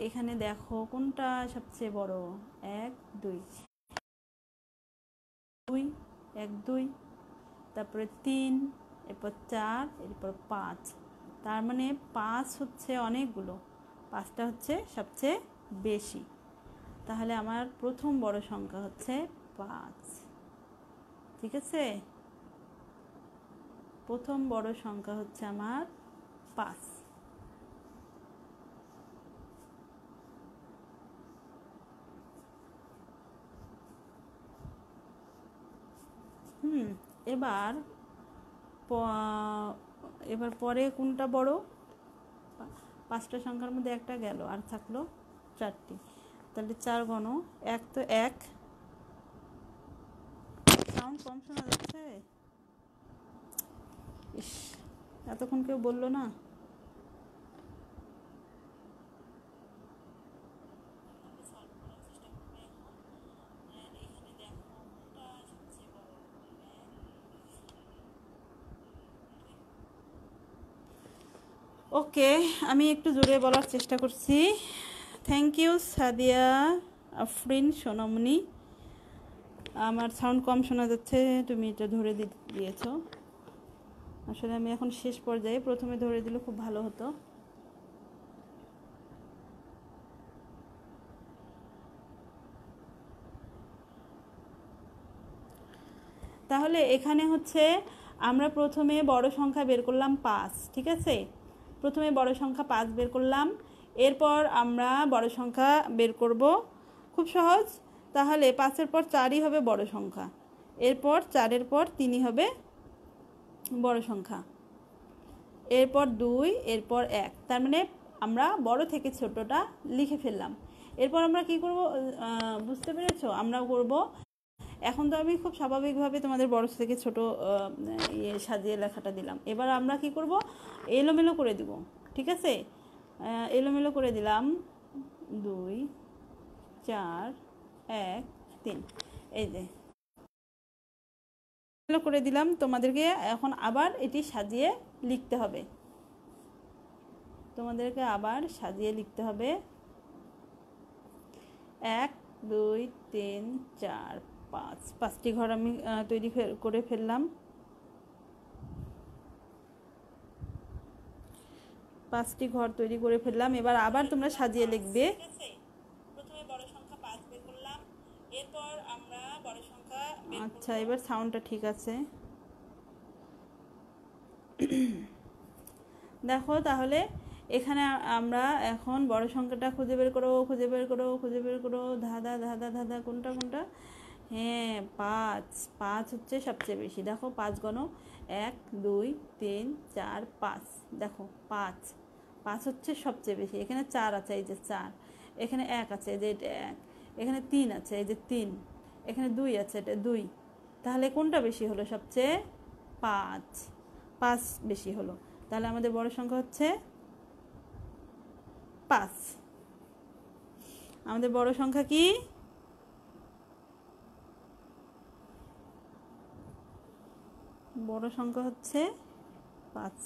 এখানে দেখো কোনটা সবচেয়ে বড়। 1 2 2 1 2, তারপরে 3, এরপর 4, এরপর 5। তার মানে 5 হচ্ছে অনেকগুলো, 5টা হচ্ছে সবচেয়ে বেশি। তাহলে আমার প্রথম বড় সংখ্যা হচ্ছে 5। ঠিক আছে, প্রথম বড় সংখ্যা হচ্ছে আমার 5। এবার এবার পরে কোনটা বড়? 5টা সংখ্যার মধ্যে একটা গেল, আর থাকলো 4টি। তাহলে 4 গণ 1 তো 1। সাউন্ড কম শোনা যাচ্ছে। ইস, এতক্ষণ কেউ বললো না। ওকে, আমি একটু জোরে বলার চেষ্টা করছি। থ্যাংক ইউ সাদিয়া আফরিন সোনামণি। আমার সাউন্ড কম শোনা যাচ্ছে, তুমি এটা ধরে দিয়েছো। আসলে আমি এখন শেষ পর্যায়ে, প্রথমে ধরে দিলে খুব ভালো হতো। তাহলে এখানে হচ্ছে আমরা প্রথমে বড় সংখ্যা বের করলাম 5। ঠিক আছে, প্রথমে বড় সংখ্যা 5 বের করলাম। এরপর আমরা বড় সংখ্যা বের করব, খুব সহজ। তাহলে 5-এর পর 4ই হবে বড় সংখ্যা, এরপর 4-এর পর 3ই হবে বড় সংখ্যা, এরপর 2, এরপর 1। তার মানে আমরা বড় থেকে ছোটটা লিখে ফেললাম। এরপর আমরা কি করব বুঝতে পেরেছো? আমরা করব, এখন তো আমি খুব স্বাভাবিকভাবে তোমাদের বড় থেকে ছোট সাজিয়ে লেখাটা দিলাম। এবার আমরা কি করব, এলোমেলো করে দিব। ঠিক আছে, এলোমেলো করে দিলাম। 2 4 1 3, এই যে এলোমেলো করে দিলাম। তোমাদেরকে এখন আবার এটি সাজিয়ে লিখতে হবে, তোমাদেরকে আবার সাজিয়ে লিখতে হবে। 1 2 3 4 5, 5টি ঘর আমি তৈরি করে ফেললাম। 5টি ঘর তৈরি করে ফেললাম। এবার আবার তোমরা সাজিয়ে লিখবে। প্রথমে বড় সংখ্যা 5 বের করলাম, এরপর আমরা বড় সংখ্যা, আচ্ছা এবার সাউন্ডটা ঠিক আছে। দেখো তাহলে এখানে আমরা এখন বড় সংখ্যাটা খুঁজে বের করো, খুঁজে বের করো, খুঁজে বের করো। ধাঁধা ধাঁধা ধাঁধা, কোনটা কোনটা? হ্যাঁ, 5। 5 হচ্ছে সবচেয়ে বেশি। দেখো 5 গণ 1 2 3 4 5। দেখো 5 5 হচ্ছে সবচেয়ে বেশি। এখানে 4 আছে, এই যে 4। এখানে 1 আছে, এই যে এটা 1। এখানে 3 আছে, এই যে 3। এখানে 2 আছে, এটা 2। তাহলে কোনটা বেশি হলো সবচেয়ে? 5। 5 বেশি হলো। তাহলে আমাদের বড় সংখ্যা হচ্ছে 5। আমাদের বড় সংখ্যা কি? বড় সংখ্যা হচ্ছে 5।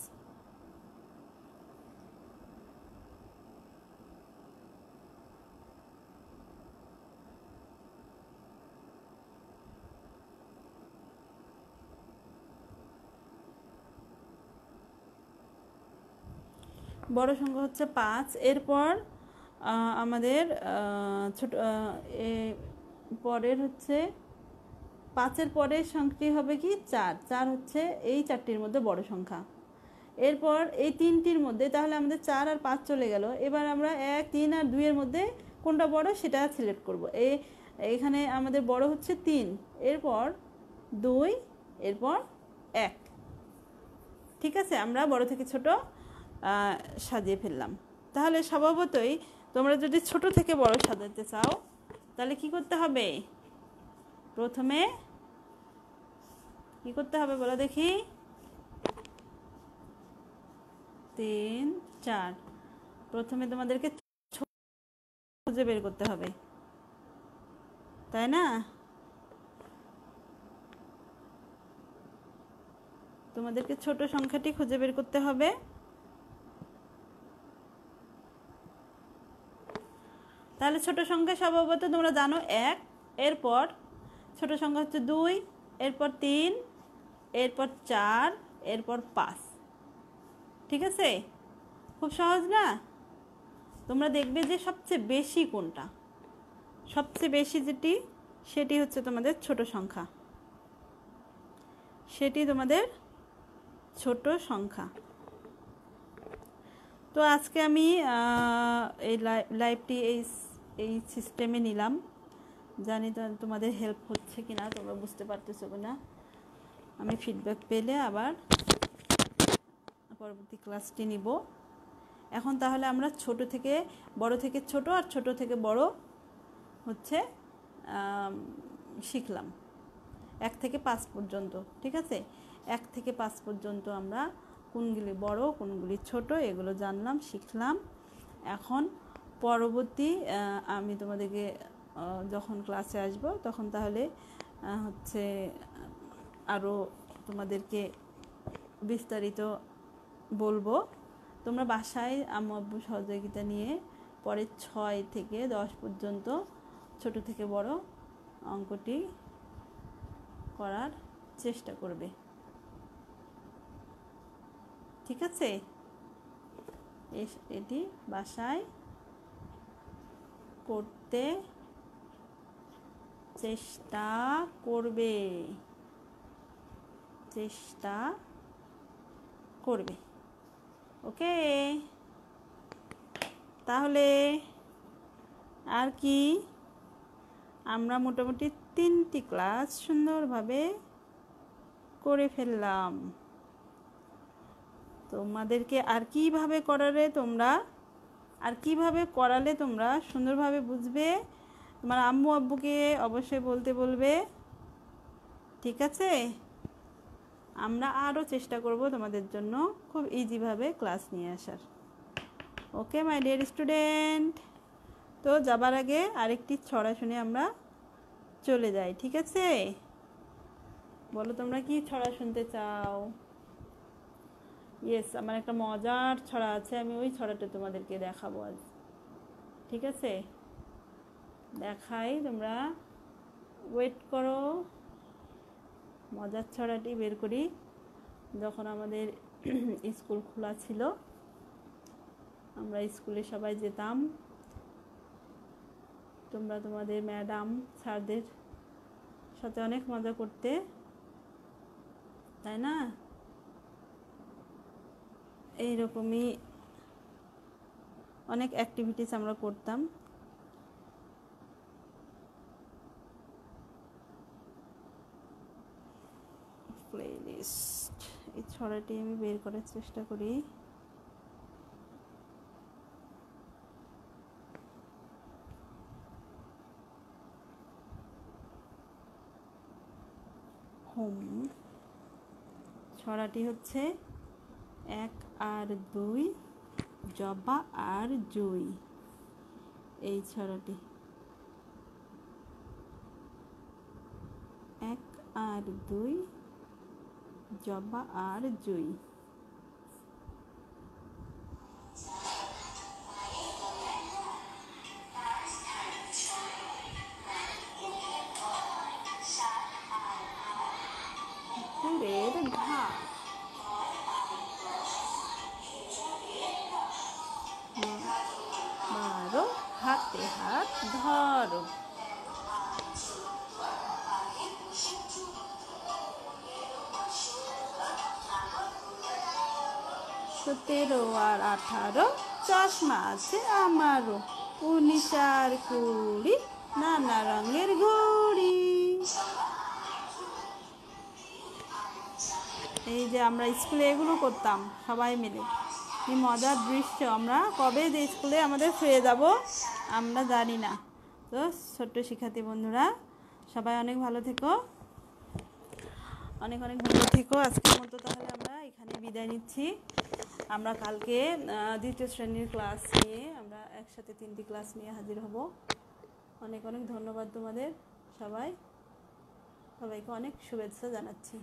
বড় সংখ্যা হচ্ছে 5। এরপর আমাদের ছোট পরের হচ্ছে 5-এর পরের সংখ্যাটি হবে কি? 4। 4 হচ্ছে এই 4টির মধ্যে বড় সংখ্যা। এরপর এই 3টির মধ্যে, তাহলে আমাদের 4 আর 5 চলে গেল। এবার আমরা 1 3 আর 2 এর মধ্যে কোনটা বড় সেটা সিলেক্ট করব। এখানে আমাদের বড় হচ্ছে 3, এরপর 2, এরপর 1। ঠিক আছে, আমরা বড় থেকে ছোট সাজিয়ে ফেললাম। তাহলে স্বভাবতই তোমরা যদি ছোট থেকে বড় সাজাতে চাও, তাহলে কি করতে হবে? প্রথমে কি করতে হবে বলো দেখি? 3 4, প্রথমে তোমাদেরকে খুঁজে বের করতে হবে, তাই না? তোমাদেরকে ছোট সংখ্যাটি খুঁজে বের করতে হবে। তাহলে ছোট সংখ্যা স্বভাবত তোমরা জানো 1, এরপর ছোট সংখ্যা হচ্ছে 2, এরপর 3, এরপর 4, এরপর 5। ঠিক আছে, খুব সহজ না? তোমরা দেখবে যে সবচেয়ে বেশি কোনটা, সবচেয়ে বেশি যেটি সেটি হচ্ছে তোমাদের ছোট সংখ্যা, সেটি তোমাদের ছোট সংখ্যা। তো আজকে আমি এই লাইভটি এই সিস্টেমে নিলাম, জানি তোমাদের হেল্প হচ্ছে কিনা, তোমরা বুঝতে পারতেছো কিনা। আমি ফিডব্যাক পেলে আবার পরবর্তী ক্লাসটি নিব। এখন তাহলে আমরা ছোট থেকে বড় থেকে ছোট আর ছোট থেকে বড় হচ্ছে শিখলাম 1 থেকে 5 পর্যন্ত। ঠিক আছে, 1 থেকে 5 পর্যন্ত আমরা কোনগুলি বড় কোনগুলি ছোট এগুলো জানলাম, শিখলাম। এখন পরবর্তী আমি তোমাদেরকে যখন ক্লাসে আসব তখন তাহলে হচ্ছে আরও তোমাদেরকে বিস্তারিত বলবো। তোমরা বাসায় আম্মু আব্বু সহযোগিতা নিয়ে পরে 6 থেকে 10 পর্যন্ত ছোট থেকে বড় অঙ্কটি করার চেষ্টা করবে। ঠিক আছে, এটি বাসায় করতে চেষ্টা করবে, চেষ্টা করবে। ওকে, তাহলে আর কি, আমরা মোটামুটি 3টি ক্লাস সুন্দরভাবে করে ফেললাম। তোমাদেরকে আর কিভাবে করালে তোমরা সুন্দরভাবে বুঝবে, তোমার আম্মু আব্বুকে অবশ্যই বলতে বলবে। ঠিক আছে, আমরা আরও চেষ্টা করব তোমাদের জন্য খুব ইজিভাবে ক্লাস নিয়ে আসার। ওকে মাই ডিয়ার স্টুডেন্ট, তো যাবার আগে আরেকটি ছড়া শুনে আমরা চলে যাই। ঠিক আছে, বলো তোমরা কি ছড়া শুনতে চাও? ইয়েস, আমার একটা মজার ছড়া আছে, আমি ওই ছড়াটা তোমাদেরকে দেখাবো আজ। ঠিক আছে, দেখাই, তোমরা ওয়েট করো। মজার ছড়াটি বের করি। যখন আমাদের স্কুল খোলা ছিল, আমরা স্কুলে সবাই যেতাম, তোমরা তোমাদের ম্যাডাম স্যারদের সাথে অনেক মজা করতে, তাই না? এইরকমই অনেক অ্যাক্টিভিটিস আমরা করতাম। প্লেলিস্ট, এই ছড়াটি আমি বের করার চেষ্টা করি। হোম, ছড়াটি হচ্ছে 1 আর 2 জবা আর জুই। এই ছড়াটি 1 আর 2 জবা আর জুই। ফুলের ঘাট, মারো হাতে হাত ধরো, 17 আর 18 চশমা আছে আমারও, 19 আর 20 নানা রঙের ঘড়ি। এই যে আমরা স্কুলে এগুলো করতাম সবাই মিলে, কি মজার দৃশ্য। আমরা কবে যে স্কুলে আমাদের ফিরে যাব আমরা জানি না। তো ছোট্ট শিক্ষার্থী বন্ধুরা, সবাই অনেক ভালো থেকো, অনেক অনেক ভালো থেকো। আজকের মতো তাহলে আমরা এখানে বিদায় নিচ্ছি। আমরা কালকে 2য় শ্রেণীর ক্লাস নিয়ে আমরা একসাথে 3টি ক্লাস নিয়ে হাজির হব। অনেক অনেক ধন্যবাদ তোমাদের সবাইকে অনেক শুভেচ্ছা জানাচ্ছি।